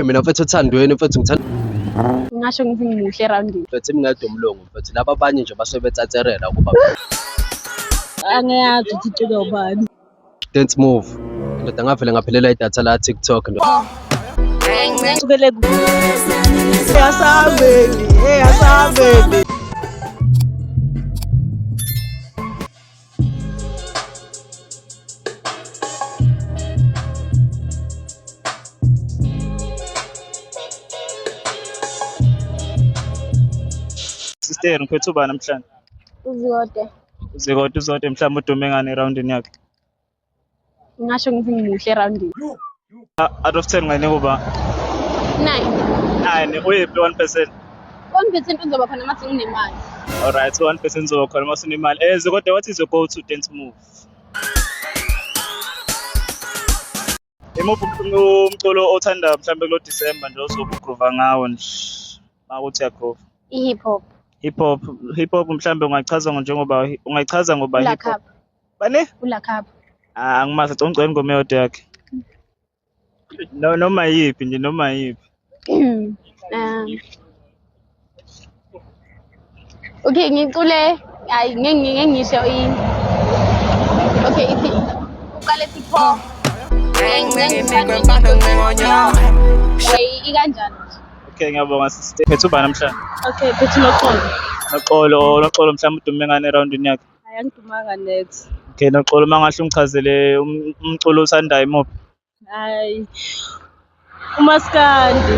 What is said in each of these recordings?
Mina mfethu Othandweni mfethu ngithanda Ngingasho ngithi ngimuhle eroundini. mfethu imingadi umlungu mfethu laba abanye nje basuke betsatsherela ukuba Angiyazi ukuthi icula ubani. dance move ndoda ngavele ngaphelela idatha la TikTok Sukele Eyasabeli. Sister ngiphethe ubani namhlanje? Uzikode. Uzode mhlawumbe udume ngani eroundini yakhe? Ngingasho ngithi ngimuhle eroundini. Out of 10 ngayinika uba 9. 9 uyiphi 1%? 1% uzoba khona mase nginemali. Alright, so 1% uzoba khona mase unemali. Zikode, what is your go to dance move? Imuphi umculo othanda mhlawumbe kulo December nje ozobe ugroova ngawo nje? Mawuthi uyagroova. I-hip hop. Hip hop mhlawumbe ungayichaza ngoba hip hop. Bani? Ulakhapha. Angimazi ugcona ingoma eyodwa yakhe. Noma yiphi nje noma yiphi. Okay, ngicule hayi ngeke ngisho okay ithi uqale ithi pho. Ikanjani? Okay, ngiyabonga sister. Phethe ubani namhlanje? Okay, phethe Noxolo. Noxolo mhlawumbe udume ngani eroundini yakhe? Hayi angidumanga net. Okay, Noxolo mangahle ungichazele umculo osandayo imuphi? Hayi. Umaskandi.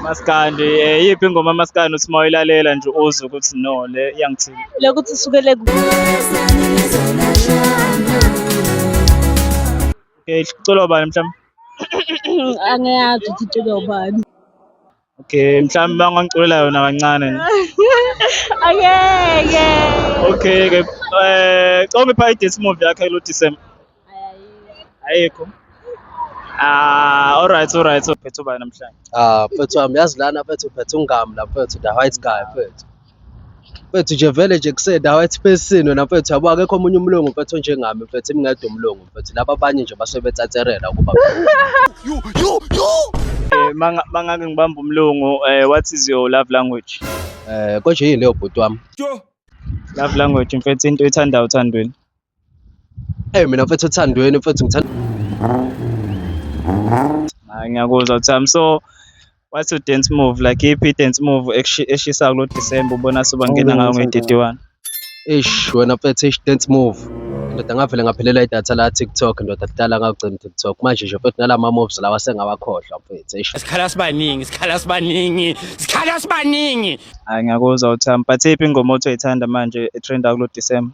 Maskandi, yiphi ingoma Maskandi uthi mayilalela nje uzwe ukuthi no le iyangithini. Lokuthi sukele Okay, iculo bani mhlawumbe? angiyazi ukuthi icula ubani. Okay, mhlawumbe bangangiculela yona kancane nje. Angeke. Okay ke coma ipha i-dance move yakhe lo December. Ayikho. Alright. Phethe ubani namhlanje? mfethu wami yazi lana mfethu uphethe ungami la mfethu the white guy mfethu nje vele nje kuse the white person wena mfethu yabo akekho omunye umlungu mfethu njengami mfethu imingadi umlungu mfethu laba abanye nje basuke betsatsherela ukuba Mangake ngibamba umlungu, what is your love language? konje yini leyo bhuti wami Love language mfethu into ethandayo Othandweni. mina mfethu Othandweni mfethu ngithanda Ngiyakuzwa Uthami. So what's your dance move? Like yiphi dance move eshisa kulo December ubona sobangena ngayo nge-31? wena mfethu dance move ndoda ngavele ngaphelela idatha la TikTok ndoda kudala ngagcina TikTok manje nje mfethu nalama moves lawa sengawakhohlwa mfethu Isikhala sibaningi. Ngiyakuzwa Uthami. But yiphi ingoma othi uyithanda manje etrend kulo December?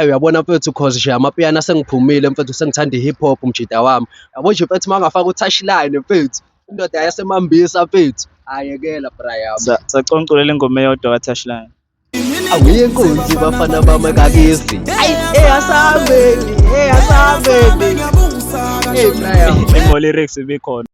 uyabona mfethu cause nje amapiano sengiphumile mfethu sengithanda i-hip hop mjida wami yabo nje mfethu mangafaka u-touchline mfethu indoda yasemambisa mfethu ayekela braya Saconculela ingoma eyodwa ka-Touchline. awuye inkunzi bafana bami kakizi Eyasabeli. hey braya Imo lyrics ibikhona.